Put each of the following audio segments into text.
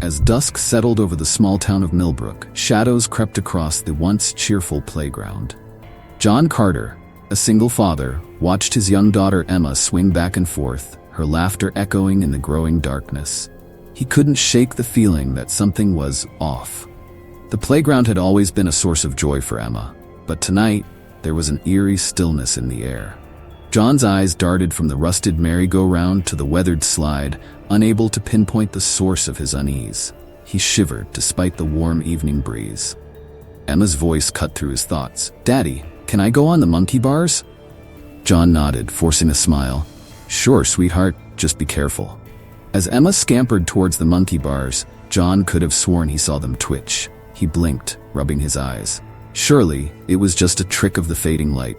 As dusk settled over the small town of Millbrook, shadows crept across the once cheerful playground. John Carter, a single father, watched his young daughter Emma swing back and forth, her laughter echoing in the growing darkness. He couldn't shake the feeling that something was off. The playground had always been a source of joy for Emma, but tonight, there was an eerie stillness in the air. John's eyes darted from the rusted merry-go-round to the weathered slide, unable to pinpoint the source of his unease. He shivered despite the warm evening breeze. Emma's voice cut through his thoughts. "Daddy, can I go on the monkey bars?" John nodded, forcing a smile. "Sure, sweetheart, just be careful." As Emma scampered towards the monkey bars, John could have sworn he saw them twitch. He blinked, rubbing his eyes. Surely, it was just a trick of the fading light.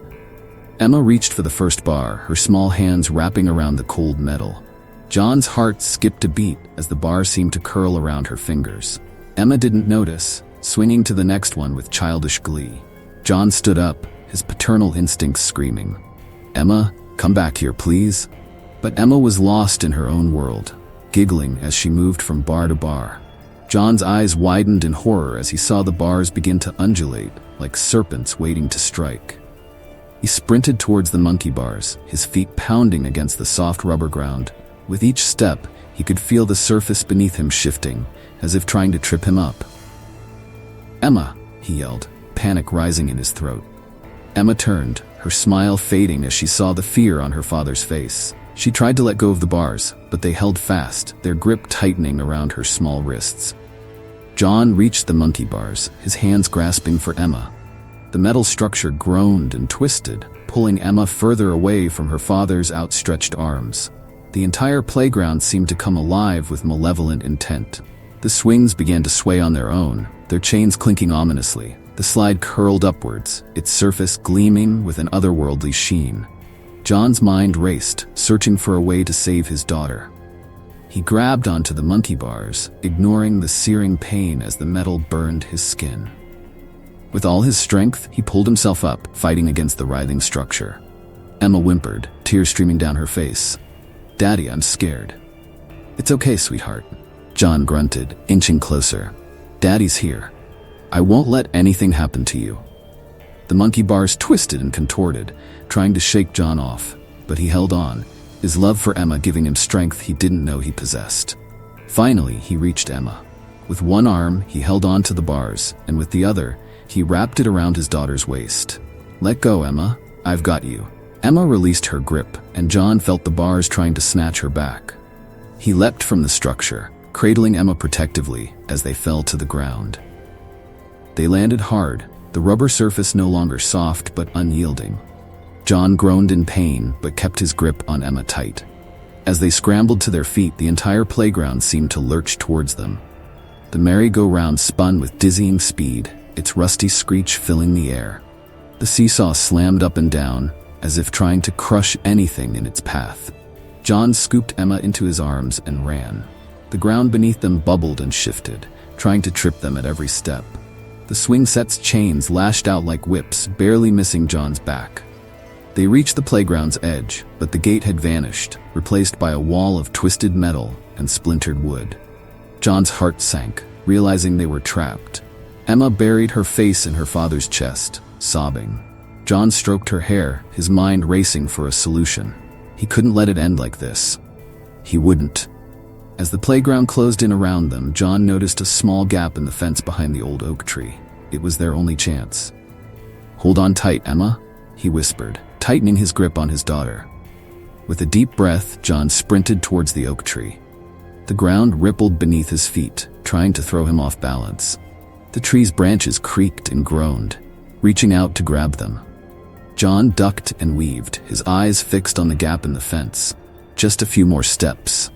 Emma reached for the first bar, her small hands wrapping around the cold metal. John's heart skipped a beat as the bar seemed to curl around her fingers. Emma didn't notice, swinging to the next one with childish glee. John stood up, his paternal instincts screaming, "Emma, come back here, please." But Emma was lost in her own world, giggling as she moved from bar to bar. John's eyes widened in horror as he saw the bars begin to undulate, like serpents waiting to strike. He sprinted towards the monkey bars, his feet pounding against the soft rubber ground. With each step, he could feel the surface beneath him shifting, as if trying to trip him up. "Emma!" he yelled, panic rising in his throat. Emma turned, her smile fading as she saw the fear on her father's face. She tried to let go of the bars, but they held fast, their grip tightening around her small wrists. John reached the monkey bars, his hands grasping for Emma. The metal structure groaned and twisted, pulling Emma further away from her father's outstretched arms. The entire playground seemed to come alive with malevolent intent. The swings began to sway on their own, their chains clinking ominously. The slide curled upwards, its surface gleaming with an otherworldly sheen. John's mind raced, searching for a way to save his daughter. He grabbed onto the monkey bars, ignoring the searing pain as the metal burned his skin. With all his strength, he pulled himself up, fighting against the writhing structure. Emma whimpered, tears streaming down her face. "Daddy, I'm scared." "It's okay, sweetheart," John grunted, inching closer. "Daddy's here. I won't let anything happen to you." The monkey bars twisted and contorted, trying to shake John off, but he held on, his love for Emma giving him strength he didn't know he possessed. Finally, he reached Emma. With one arm, he held on to the bars, and with the other, he wrapped it around his daughter's waist. "Let go, Emma. I've got you." Emma released her grip, and John felt the bars trying to snatch her back. He leapt from the structure, cradling Emma protectively as they fell to the ground. They landed hard, the rubber surface no longer soft but unyielding. John groaned in pain but kept his grip on Emma tight. As they scrambled to their feet, the entire playground seemed to lurch towards them. The merry-go-round spun with dizzying speed, its rusty screech filling the air. The seesaw slammed up and down, as if trying to crush anything in its path. John scooped Emma into his arms and ran. The ground beneath them bubbled and shifted, trying to trip them at every step. The swing set's chains lashed out like whips, barely missing John's back. They reached the playground's edge, but the gate had vanished, replaced by a wall of twisted metal and splintered wood. John's heart sank, realizing they were trapped. Emma buried her face in her father's chest, sobbing. John stroked her hair, his mind racing for a solution. He couldn't let it end like this. He wouldn't. As the playground closed in around them, John noticed a small gap in the fence behind the old oak tree. It was their only chance. "Hold on tight, Emma," he whispered, tightening his grip on his daughter. With a deep breath, John sprinted towards the oak tree. The ground rippled beneath his feet, trying to throw him off balance. The tree's branches creaked and groaned, reaching out to grab them. John ducked and weaved, his eyes fixed on the gap in the fence. Just a few more steps.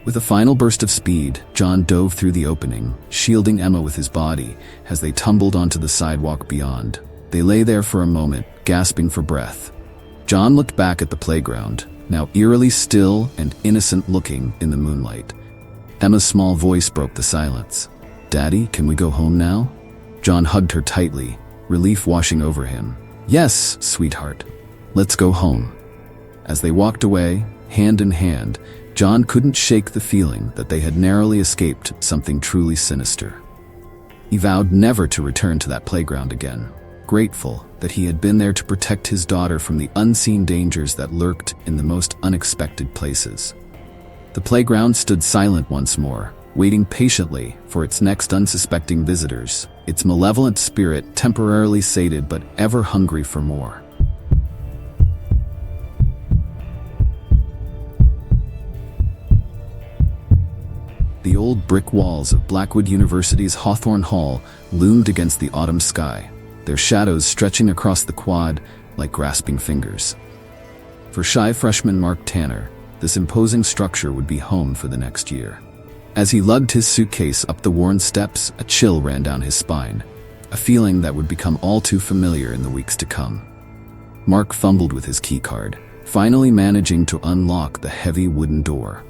With a final burst of speed, John dove through the opening, shielding Emma with his body as they tumbled onto the sidewalk beyond. They lay there for a moment, gasping for breath. John looked back at the playground, now eerily still and innocent-looking in the moonlight. Emma's small voice broke the silence. "Daddy, can we go home now?" John hugged her tightly, relief washing over him. "Yes, sweetheart. Let's go home." As they walked away, hand in hand, John couldn't shake the feeling that they had narrowly escaped something truly sinister. He vowed never to return to that playground again, grateful that he had been there to protect his daughter from the unseen dangers that lurked in the most unexpected places. The playground stood silent once more, waiting patiently for its next unsuspecting visitors, its malevolent spirit temporarily sated but ever hungry for more. The old brick walls of Blackwood University's Hawthorne Hall loomed against the autumn sky, their shadows stretching across the quad like grasping fingers. For shy freshman Mark Tanner, this imposing structure would be home for the next year. As he lugged his suitcase up the worn steps, a chill ran down his spine, a feeling that would become all too familiar in the weeks to come. Mark fumbled with his keycard, finally managing to unlock the heavy wooden door.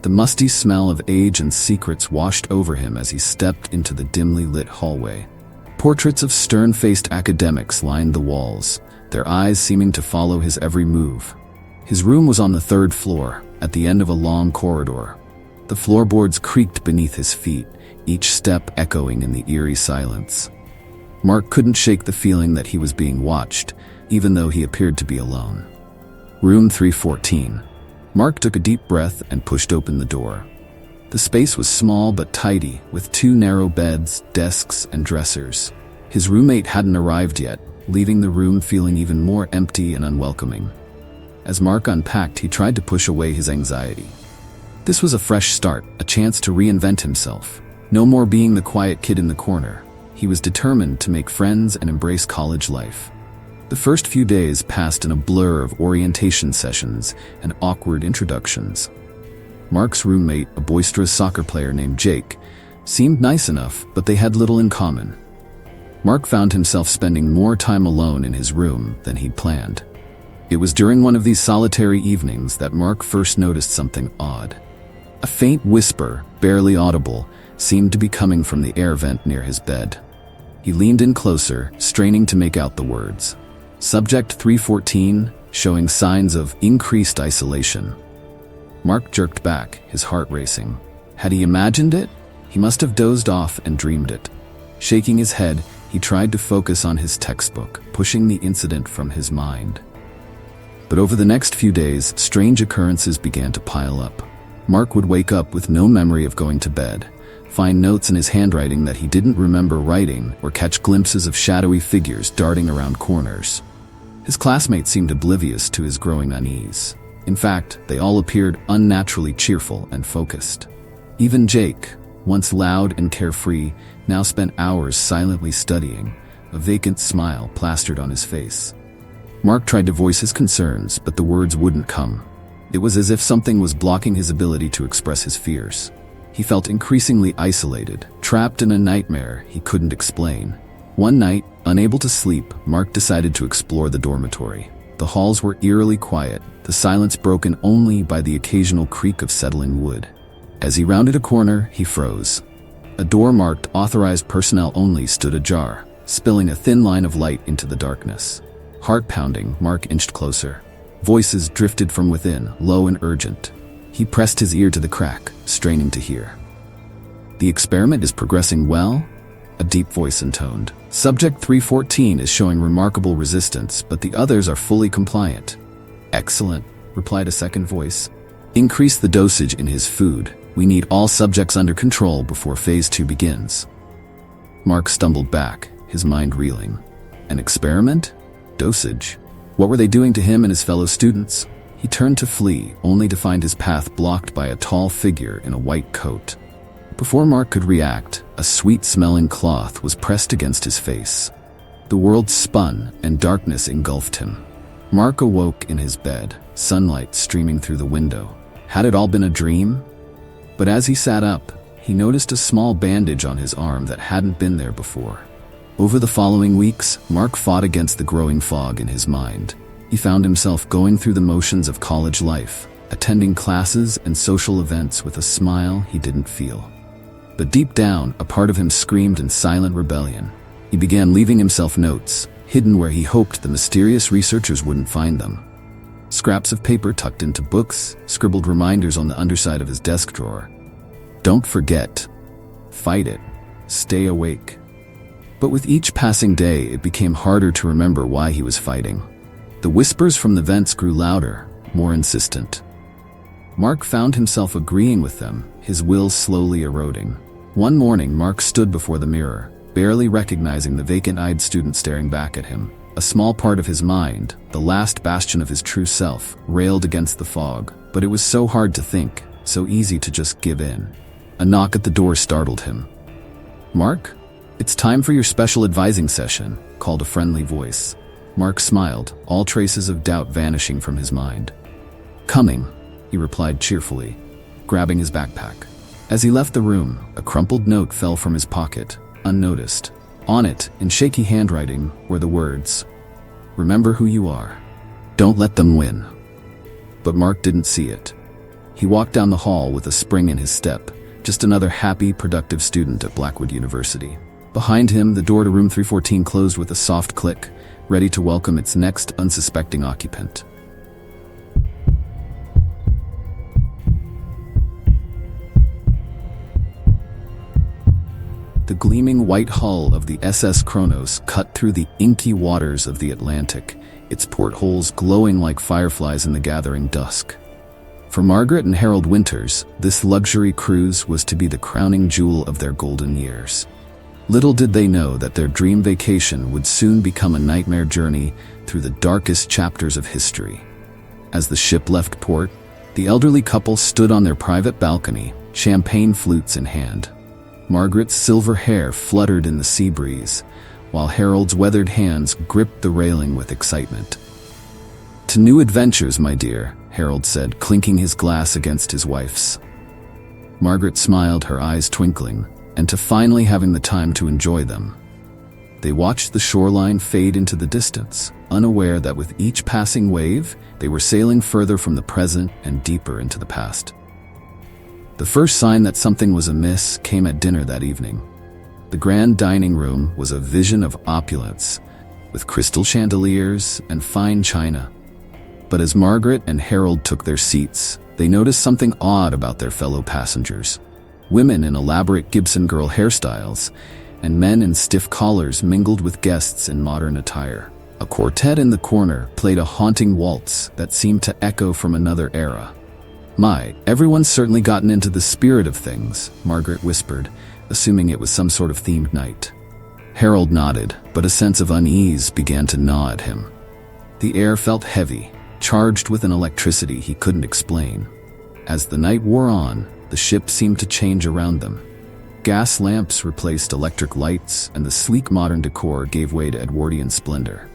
The musty smell of age and secrets washed over him as he stepped into the dimly lit hallway. Portraits of stern-faced academics lined the walls, their eyes seeming to follow his every move. His room was on the 3rd floor, at the end of a long corridor. The floorboards creaked beneath his feet, each step echoing in the eerie silence. Mark couldn't shake the feeling that he was being watched, even though he appeared to be alone. Room 314. Mark took a deep breath and pushed open the door. The space was small but tidy, with 2 narrow beds, desks, and dressers. His roommate hadn't arrived yet, leaving the room feeling even more empty and unwelcoming. As Mark unpacked, he tried to push away his anxiety. This was a fresh start, a chance to reinvent himself. No more being the quiet kid in the corner. He was determined to make friends and embrace college life. The first few days passed in a blur of orientation sessions and awkward introductions. Mark's roommate, a boisterous soccer player named Jake, seemed nice enough, but they had little in common. Mark found himself spending more time alone in his room than he'd planned. It was during one of these solitary evenings that Mark first noticed something odd. A faint whisper, barely audible, seemed to be coming from the air vent near his bed. He leaned in closer, straining to make out the words. Subject 314, showing signs of increased isolation. Mark jerked back, his heart racing. Had he imagined it? He must have dozed off and dreamed it. Shaking his head, he tried to focus on his textbook, pushing the incident from his mind. But over the next few days, strange occurrences began to pile up. Mark would wake up with no memory of going to bed, find notes in his handwriting that he didn't remember writing, or catch glimpses of shadowy figures darting around corners. His classmates seemed oblivious to his growing unease. In fact, they all appeared unnaturally cheerful and focused. Even Jake, once loud and carefree, now spent hours silently studying, a vacant smile plastered on his face. Mark tried to voice his concerns, but the words wouldn't come. It was as if something was blocking his ability to express his fears. He felt increasingly isolated, trapped in a nightmare he couldn't explain. One night, unable to sleep, Mark decided to explore the dormitory. The halls were eerily quiet, the silence broken only by the occasional creak of settling wood. As he rounded a corner, he froze. A door marked "Authorized Personnel Only" stood ajar, spilling a thin line of light into the darkness. Heart pounding, Mark inched closer. Voices drifted from within, low and urgent. He pressed his ear to the crack, straining to hear. "The experiment is progressing well?" A deep voice intoned. "Subject 314 is showing remarkable resistance, but the others are fully compliant." "Excellent," replied a second voice. "Increase the dosage in his food. We need all subjects under control before Phase 2 begins." Mark stumbled back, his mind reeling. An experiment? Dosage? What were they doing to him and his fellow students? He turned to flee, only to find his path blocked by a tall figure in a white coat. Before Mark could react, a sweet-smelling cloth was pressed against his face. The world spun, and darkness engulfed him. Mark awoke in his bed, sunlight streaming through the window. Had it all been a dream? But as he sat up, he noticed a small bandage on his arm that hadn't been there before. Over the following weeks, Mark fought against the growing fog in his mind. He found himself going through the motions of college life, attending classes and social events with a smile he didn't feel. But deep down, a part of him screamed in silent rebellion. He began leaving himself notes, hidden where he hoped the mysterious researchers wouldn't find them. Scraps of paper tucked into books, scribbled reminders on the underside of his desk drawer. Don't forget. Fight it. Stay awake. But with each passing day, it became harder to remember why he was fighting. The whispers from the vents grew louder, more insistent. Mark found himself agreeing with them, his will slowly eroding. One morning, Mark stood before the mirror, barely recognizing the vacant-eyed student staring back at him. A small part of his mind, the last bastion of his true self, railed against the fog, but it was so hard to think, so easy to just give in. A knock at the door startled him. "Mark? It's time for your special advising session," called a friendly voice. Mark smiled, all traces of doubt vanishing from his mind. "Coming," he replied cheerfully, grabbing his backpack. As he left the room, a crumpled note fell from his pocket, unnoticed. On it, in shaky handwriting, were the words, "Remember who you are. Don't let them win." But Mark didn't see it. He walked down the hall with a spring in his step, just another happy, productive student at Blackwood University. Behind him, the door to room 314 closed with a soft click, ready to welcome its next unsuspecting occupant. The gleaming white hull of the SS Kronos cut through the inky waters of the Atlantic, its portholes glowing like fireflies in the gathering dusk. For Margaret and Harold Winters, this luxury cruise was to be the crowning jewel of their golden years. Little did they know that their dream vacation would soon become a nightmare journey through the darkest chapters of history. As the ship left port, the elderly couple stood on their private balcony, champagne flutes in hand. Margaret's silver hair fluttered in the sea breeze, while Harold's weathered hands gripped the railing with excitement. "To new adventures, my dear," Harold said, clinking his glass against his wife's. Margaret smiled, her eyes twinkling, and to finally having the time to enjoy them. They watched the shoreline fade into the distance, unaware that with each passing wave, they were sailing further from the present and deeper into the past. The first sign that something was amiss came at dinner that evening. The grand dining room was a vision of opulence, with crystal chandeliers and fine china. But as Margaret and Harold took their seats, they noticed something odd about their fellow passengers. Women in elaborate Gibson girl hairstyles, and men in stiff collars mingled with guests in modern attire. A quartet in the corner played a haunting waltz that seemed to echo from another era. "My, everyone's certainly gotten into the spirit of things," Margaret whispered, assuming it was some sort of themed night. Harold nodded, but a sense of unease began to gnaw at him. The air felt heavy, charged with an electricity he couldn't explain. As the night wore on, the ship seemed to change around them. Gas lamps replaced electric lights, and the sleek modern decor gave way to Edwardian splendor.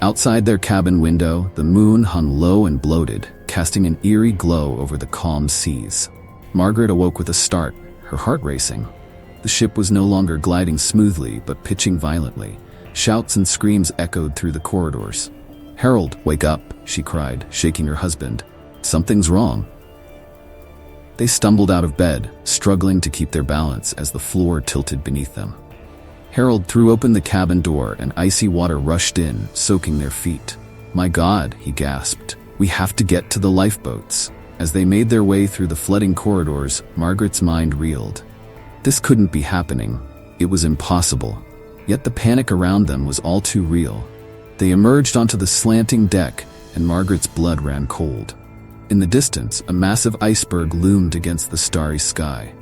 Outside their cabin window, the moon hung low and bloated, casting an eerie glow over the calm seas. Margaret awoke with a start, her heart racing. The ship was no longer gliding smoothly, but pitching violently. Shouts and screams echoed through the corridors. "Harold, wake up," she cried, shaking her husband. "Something's wrong." They stumbled out of bed, struggling to keep their balance as the floor tilted beneath them. Harold threw open the cabin door and icy water rushed in, soaking their feet. "My God," he gasped. "We have to get to the lifeboats." As they made their way through the flooding corridors, Margaret's mind reeled. This couldn't be happening. It was impossible. Yet the panic around them was all too real. They emerged onto the slanting deck, and Margaret's blood ran cold. In the distance, a massive iceberg loomed against the starry sky.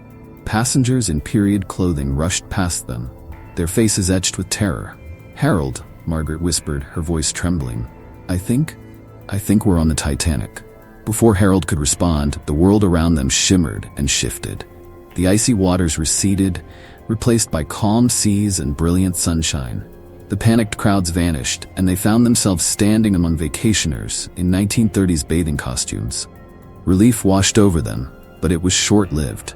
Passengers in period clothing rushed past them, their faces etched with terror. "Harold," Margaret whispered, her voice trembling. I think we're on the Titanic." Before Harold could respond, the world around them shimmered and shifted. The icy waters receded, replaced by calm seas and brilliant sunshine. The panicked crowds vanished, and they found themselves standing among vacationers in 1930s bathing costumes. Relief washed over them, but it was short-lived.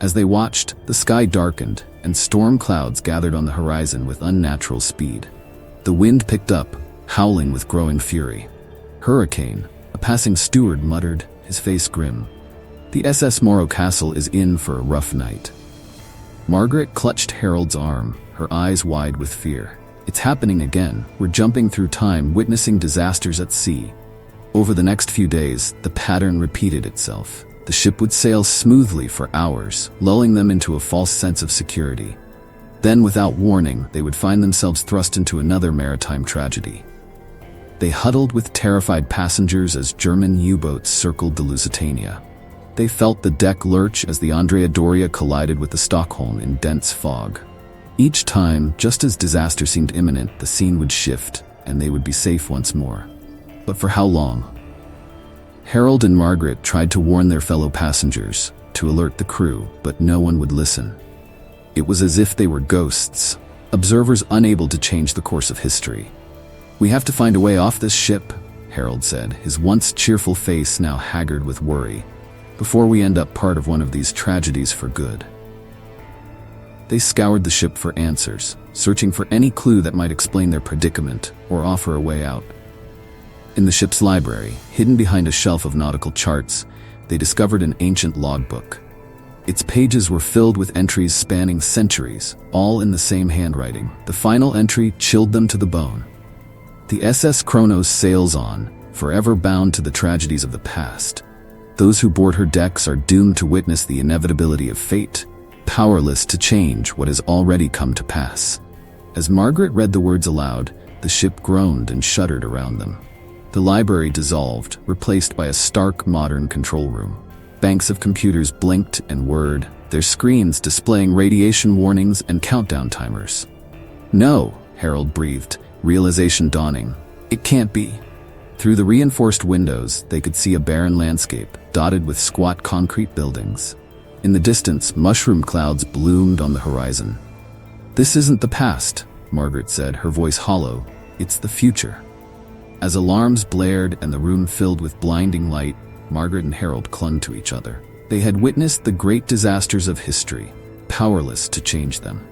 As they watched, the sky darkened, and storm clouds gathered on the horizon with unnatural speed. The wind picked up, howling with growing fury. "Hurricane," a passing steward muttered, his face grim. "The SS Morro Castle is in for a rough night." Margaret clutched Harold's arm, her eyes wide with fear. "It's happening again. We're jumping through time, witnessing disasters at sea." Over the next few days, the pattern repeated itself. The ship would sail smoothly for hours, lulling them into a false sense of security. Then, without warning, they would find themselves thrust into another maritime tragedy. They huddled with terrified passengers as German U-boats circled the Lusitania. They felt the deck lurch as the Andrea Doria collided with the Stockholm in dense fog. Each time, just as disaster seemed imminent, the scene would shift, and they would be safe once more. But for how long? Harold and Margaret tried to warn their fellow passengers, to alert the crew, but no one would listen. It was as if they were ghosts, observers unable to change the course of history. "We have to find a way off this ship," Harold said, his once cheerful face now haggard with worry, "before we end up part of one of these tragedies for good." They scoured the ship for answers, searching for any clue that might explain their predicament or offer a way out. In the ship's library, hidden behind a shelf of nautical charts, they discovered an ancient logbook. Its pages were filled with entries spanning centuries, all in the same handwriting. The final entry chilled them to the bone. "The SS Kronos sails on, forever bound to the tragedies of the past. Those who board her decks are doomed to witness the inevitability of fate, powerless to change what has already come to pass." As Margaret read the words aloud, the ship groaned and shuddered around them. The library dissolved, replaced by a stark modern control room. Banks of computers blinked and whirred, their screens displaying radiation warnings and countdown timers. "No," Harold breathed, realization dawning. "It can't be." Through the reinforced windows, they could see a barren landscape, dotted with squat concrete buildings. In the distance, mushroom clouds bloomed on the horizon. "This isn't the past," Margaret said, her voice hollow. "It's the future." As alarms blared and the room filled with blinding light, Margaret and Harold clung to each other. They had witnessed the great disasters of history, powerless to change them.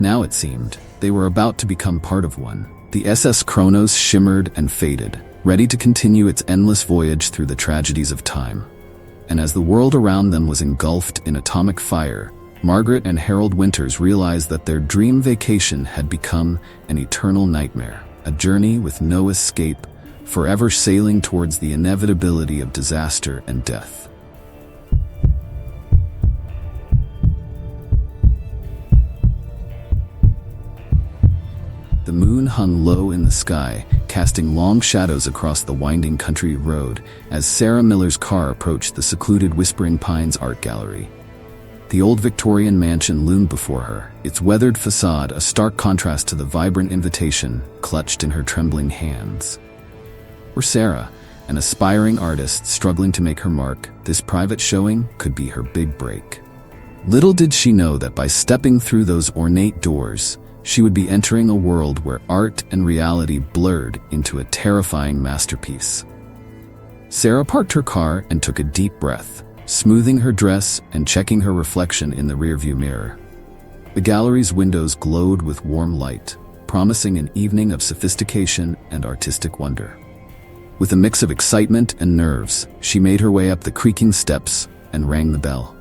Now it seemed, they were about to become part of one. The SS Kronos shimmered and faded, ready to continue its endless voyage through the tragedies of time. And as the world around them was engulfed in atomic fire, Margaret and Harold Winters realized that their dream vacation had become an eternal nightmare. A journey with no escape, forever sailing towards the inevitability of disaster and death. The moon hung low in the sky, casting long shadows across the winding country road as Sarah Miller's car approached the secluded Whispering Pines Art Gallery. The old Victorian mansion loomed before her, its weathered facade a stark contrast to the vibrant invitation clutched in her trembling hands. For Sarah, an aspiring artist struggling to make her mark, this private showing could be her big break. Little did she know that by stepping through those ornate doors, she would be entering a world where art and reality blurred into a terrifying masterpiece. Sarah parked her car and took a deep breath, smoothing her dress and checking her reflection in the rearview mirror. The gallery's windows glowed with warm light, promising an evening of sophistication and artistic wonder. With a mix of excitement and nerves, she made her way up the creaking steps and rang the bell.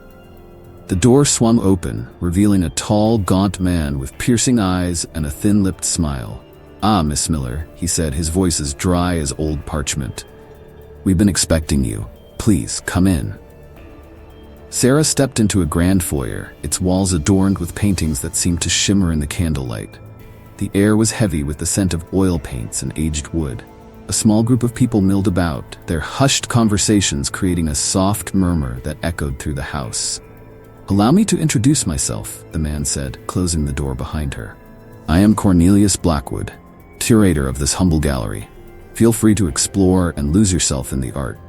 The door swung open, revealing a tall, gaunt man with piercing eyes and a thin-lipped smile. "Ah, Miss Miller," he said, his voice as dry as old parchment. "We've been expecting you. Please, come in." Sarah stepped into a grand foyer, its walls adorned with paintings that seemed to shimmer in the candlelight. The air was heavy with the scent of oil paints and aged wood. A small group of people milled about, their hushed conversations creating a soft murmur that echoed through the house. "Allow me to introduce myself," the man said, closing the door behind her. "I am Cornelius Blackwood, curator of this humble gallery. Feel free to explore and lose yourself in the art."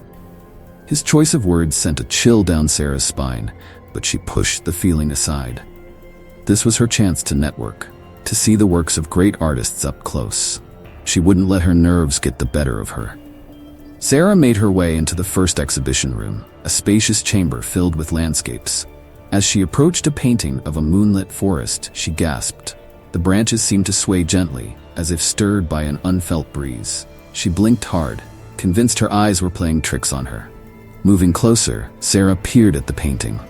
His choice of words sent a chill down Sarah's spine, but she pushed the feeling aside. This was her chance to network, to see the works of great artists up close. She wouldn't let her nerves get the better of her. Sarah made her way into the first exhibition room, a spacious chamber filled with landscapes. As she approached a painting of a moonlit forest, she gasped. The branches seemed to sway gently, as if stirred by an unfelt breeze. She blinked hard, convinced her eyes were playing tricks on her. Moving closer, Sarah peered at the painting.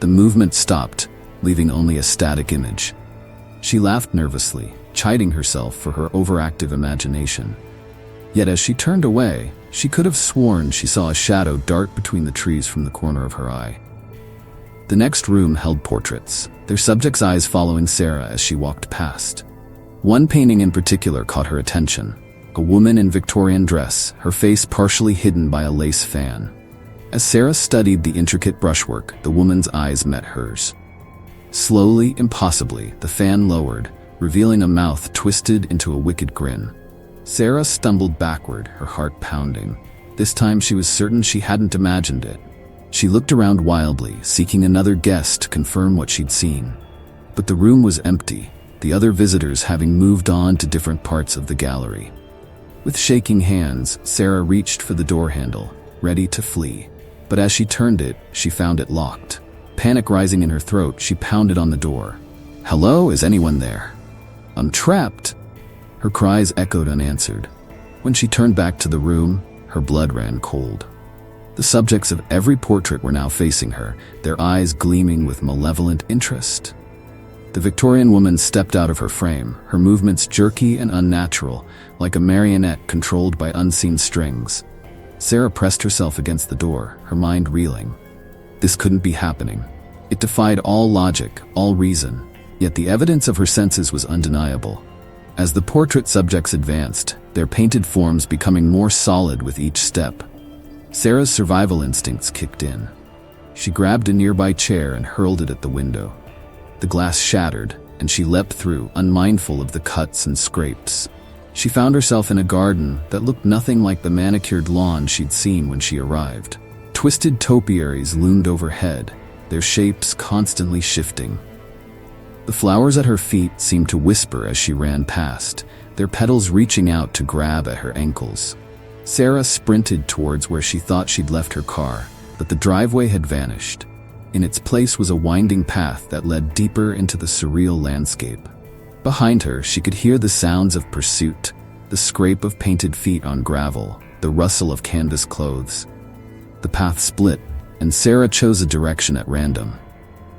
The movement stopped, leaving only a static image. She laughed nervously, chiding herself for her overactive imagination. Yet as she turned away, she could have sworn she saw a shadow dart between the trees from the corner of her eye. The next room held portraits, their subjects' eyes following Sarah as she walked past. One painting in particular caught her attention, a woman in Victorian dress, her face partially hidden by a lace fan. As Sarah studied the intricate brushwork, the woman's eyes met hers. Slowly, impossibly, the fan lowered, revealing a mouth twisted into a wicked grin. Sarah stumbled backward, her heart pounding. This time she was certain she hadn't imagined it. She looked around wildly, seeking another guest to confirm what she'd seen. But the room was empty, the other visitors having moved on to different parts of the gallery. With shaking hands, Sarah reached for the door handle, ready to flee. But as she turned it, she found it locked. Panic rising in her throat, she pounded on the door. "Hello, is anyone there? I'm trapped." Her cries echoed unanswered. When she turned back to the room, her blood ran cold. The subjects of every portrait were now facing her, their eyes gleaming with malevolent interest. The Victorian woman stepped out of her frame, her movements jerky and unnatural, like a marionette controlled by unseen strings. Sarah pressed herself against the door, her mind reeling. This couldn't be happening. It defied all logic, all reason, yet the evidence of her senses was undeniable. As the portrait subjects advanced, their painted forms becoming more solid with each step, Sarah's survival instincts kicked in. She grabbed a nearby chair and hurled it at the window. The glass shattered, and she leapt through, unmindful of the cuts and scrapes. She found herself in a garden that looked nothing like the manicured lawn she'd seen when she arrived. Twisted topiaries loomed overhead, their shapes constantly shifting. The flowers at her feet seemed to whisper as she ran past, their petals reaching out to grab at her ankles. Sarah sprinted towards where she thought she'd left her car, but the driveway had vanished. In its place was a winding path that led deeper into the surreal landscape. Behind her, she could hear the sounds of pursuit, the scrape of painted feet on gravel, the rustle of canvas clothes. The path split, and Sarah chose a direction at random.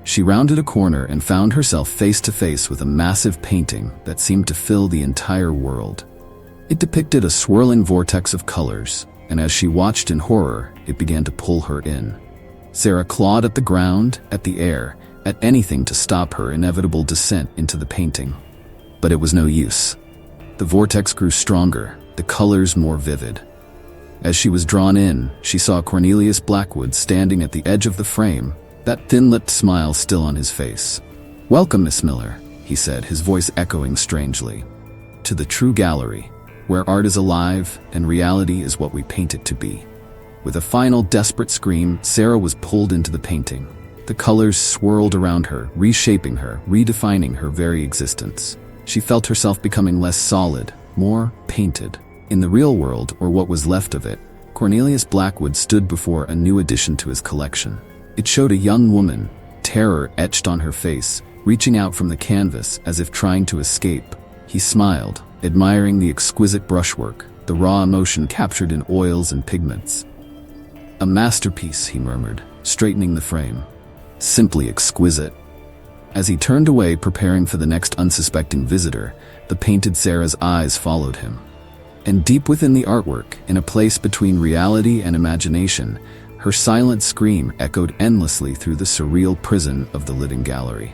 She rounded a corner and found herself face to face with a massive painting that seemed to fill the entire world. It depicted a swirling vortex of colors, and as she watched in horror, it began to pull her in. Sarah clawed at the ground, at the air, at anything to stop her inevitable descent into the painting. But it was no use. The vortex grew stronger, the colors more vivid. As she was drawn in, she saw Cornelius Blackwood standing at the edge of the frame, that thin-lipped smile still on his face. "Welcome, Miss Miller," he said, his voice echoing strangely. "To the true gallery, where art is alive and reality is what we paint it to be." With a final desperate scream, Sarah was pulled into the painting. The colors swirled around her, reshaping her, redefining her very existence. She felt herself becoming less solid, more painted. In the real world, or what was left of it, Cornelius Blackwood stood before a new addition to his collection. It showed a young woman, terror etched on her face, reaching out from the canvas as if trying to escape. He smiled, admiring the exquisite brushwork, the raw emotion captured in oils and pigments. "A masterpiece," he murmured, straightening the frame. "Simply exquisite." As he turned away, preparing for the next unsuspecting visitor, the painted Sarah's eyes followed him. And deep within the artwork, in a place between reality and imagination, her silent scream echoed endlessly through the surreal prison of the living gallery.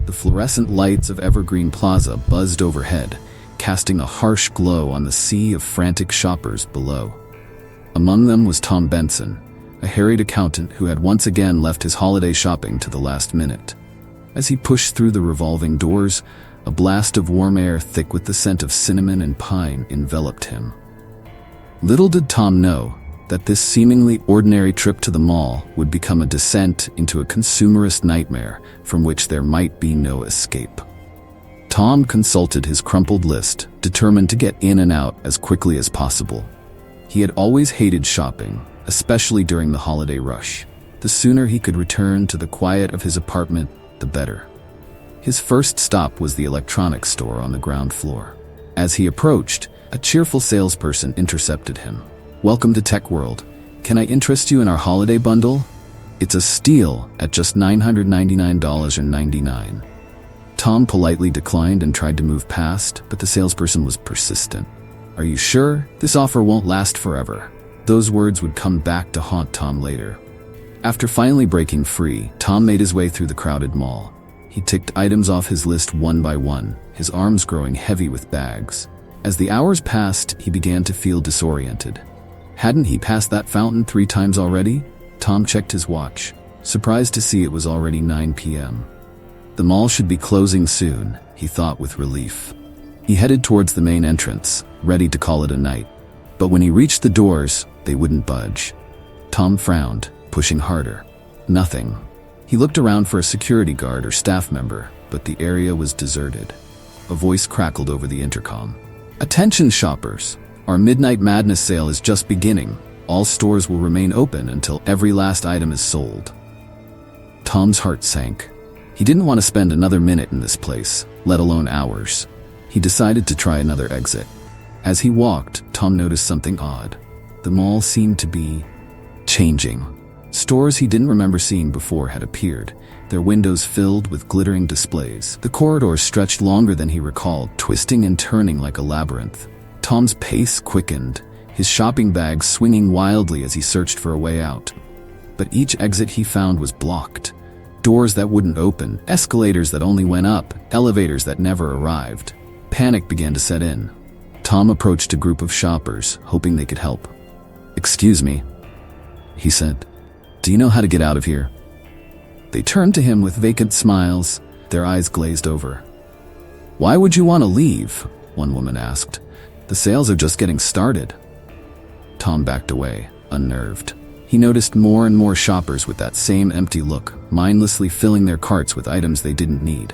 The fluorescent lights of Evergreen Plaza buzzed overhead, casting a harsh glow on the sea of frantic shoppers below. Among them was Tom Benson, a harried accountant who had once again left his holiday shopping to the last minute. As he pushed through the revolving doors, a blast of warm air thick with the scent of cinnamon and pine enveloped him. Little did Tom know that this seemingly ordinary trip to the mall would become a descent into a consumerist nightmare from which there might be no escape. Tom consulted his crumpled list, determined to get in and out as quickly as possible. He had always hated shopping, especially during the holiday rush. The sooner he could return to the quiet of his apartment, the better. His first stop was the electronics store on the ground floor. As he approached, a cheerful salesperson intercepted him. "Welcome to Tech World. Can I interest you in our holiday bundle?" It's a steal at just $999.99. Tom politely declined and tried to move past, but the salesperson was persistent. Are you sure? This offer won't last forever. Those words would come back to haunt Tom later. After finally breaking free, Tom made his way through the crowded mall. He ticked items off his list one by one, his arms growing heavy with bags. As the hours passed, he began to feel disoriented. Hadn't he passed that fountain 3 times already? Tom checked his watch, surprised to see it was already 9 p.m. The mall should be closing soon, he thought with relief. He headed towards the main entrance, ready to call it a night. But when he reached the doors, they wouldn't budge. Tom frowned, pushing harder. Nothing. He looked around for a security guard or staff member, but the area was deserted. A voice crackled over the intercom. Attention shoppers! Our Midnight Madness sale is just beginning. All stores will remain open until every last item is sold. Tom's heart sank. He didn't want to spend another minute in this place, let alone hours. He decided to try another exit. As he walked, Tom noticed something odd. The mall seemed to be changing. Stores he didn't remember seeing before had appeared, their windows filled with glittering displays. The corridors stretched longer than he recalled, twisting and turning like a labyrinth. Tom's pace quickened, his shopping bag swinging wildly as he searched for a way out. But each exit he found was blocked. Doors that wouldn't open, escalators that only went up, elevators that never arrived. Panic began to set in. Tom approached a group of shoppers, hoping they could help. "Excuse me," he said. "Do you know how to get out of here?" They turned to him with vacant smiles, their eyes glazed over. "Why would you want to leave?" one woman asked. "The sales are just getting started." Tom backed away, unnerved. He noticed more and more shoppers with that same empty look, mindlessly filling their carts with items they didn't need.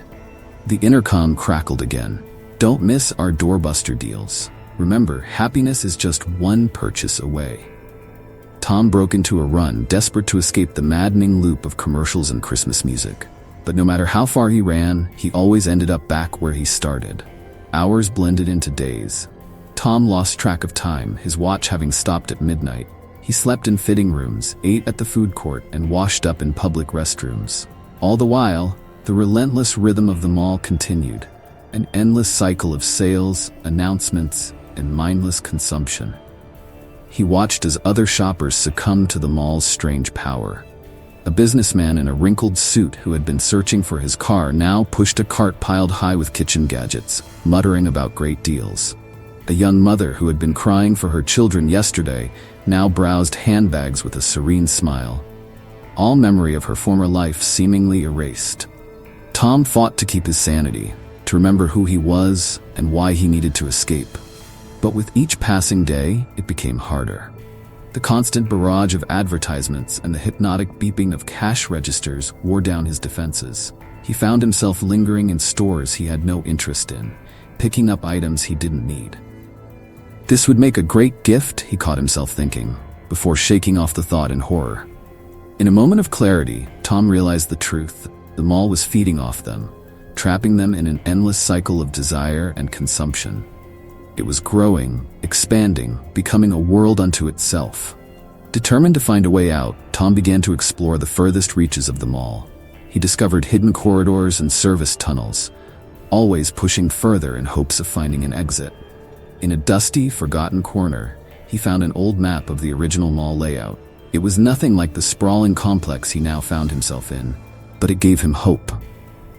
The intercom crackled again. "Don't miss our doorbuster deals. Remember, happiness is just one purchase away." Tom broke into a run, desperate to escape the maddening loop of commercials and Christmas music. But no matter how far he ran, he always ended up back where he started. Hours blended into days. Tom lost track of time, his watch having stopped at midnight. He slept in fitting rooms, ate at the food court, and washed up in public restrooms. All the while, the relentless rhythm of the mall continued, an endless cycle of sales, announcements, and mindless consumption. He watched as other shoppers succumbed to the mall's strange power. A businessman in a wrinkled suit who had been searching for his car now pushed a cart piled high with kitchen gadgets, muttering about great deals. A young mother who had been crying for her children yesterday now browsed handbags with a serene smile, all memory of her former life seemingly erased. Tom fought to keep his sanity, to remember who he was and why he needed to escape. But with each passing day, it became harder. The constant barrage of advertisements and the hypnotic beeping of cash registers wore down his defenses. He found himself lingering in stores he had no interest in, picking up items he didn't need. This would make a great gift, he caught himself thinking, before shaking off the thought in horror. In a moment of clarity, Tom realized the truth. The mall was feeding off them, trapping them in an endless cycle of desire and consumption. It was growing, expanding, becoming a world unto itself. Determined to find a way out, Tom began to explore the furthest reaches of the mall. He discovered hidden corridors and service tunnels, always pushing further in hopes of finding an exit. In a dusty, forgotten corner, he found an old map of the original mall layout. It was nothing like the sprawling complex he now found himself in, but it gave him hope.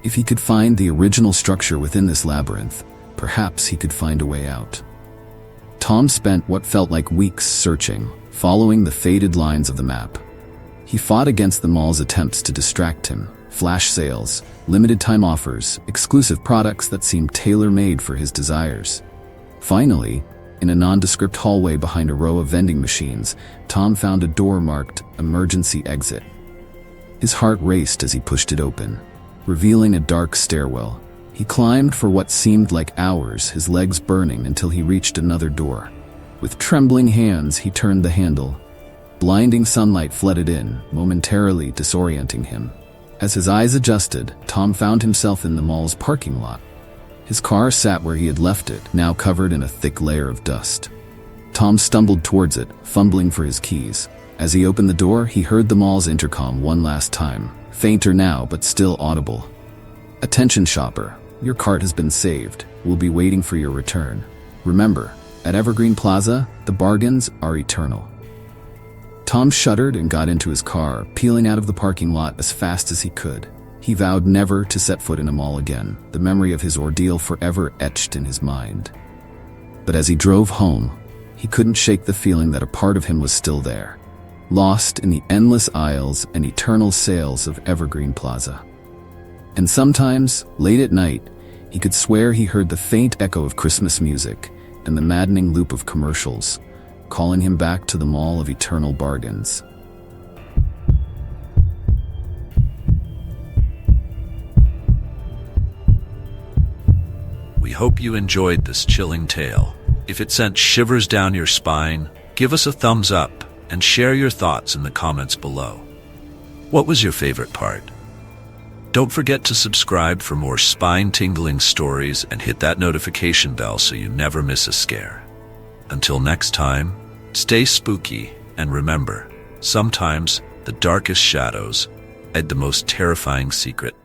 If he could find the original structure within this labyrinth, perhaps he could find a way out. Tom spent what felt like weeks searching, following the faded lines of the map. He fought against the mall's attempts to distract him. Flash sales, limited-time offers, exclusive products that seemed tailor-made for his desires. Finally, in a nondescript hallway behind a row of vending machines, Tom found a door marked "Emergency Exit." His heart raced as he pushed it open, revealing a dark stairwell. He climbed for what seemed like hours, his legs burning, until he reached another door. With trembling hands, he turned the handle. Blinding sunlight flooded in, momentarily disorienting him. As his eyes adjusted, Tom found himself in the mall's parking lot. His car sat where he had left it, now covered in a thick layer of dust. Tom stumbled towards it, fumbling for his keys. As he opened the door, he heard the mall's intercom one last time, fainter now but still audible. "Attention shopper, your cart has been saved. We'll be waiting for your return. Remember, at Evergreen Plaza, the bargains are eternal." Tom shuddered and got into his car, peeling out of the parking lot as fast as he could. He vowed never to set foot in a mall again, the memory of his ordeal forever etched in his mind. But as he drove home, he couldn't shake the feeling that a part of him was still there, lost in the endless aisles and eternal sales of Evergreen Plaza. And sometimes, late at night, he could swear he heard the faint echo of Christmas music and the maddening loop of commercials, calling him back to the mall of eternal bargains. We hope you enjoyed this chilling tale. If it sent shivers down your spine, give us a thumbs up and share your thoughts in the comments below. What was your favorite part? Don't forget to subscribe for more spine-tingling stories and hit that notification bell so you never miss a scare. Until next time, stay spooky and remember, sometimes the darkest shadows hide the most terrifying secret.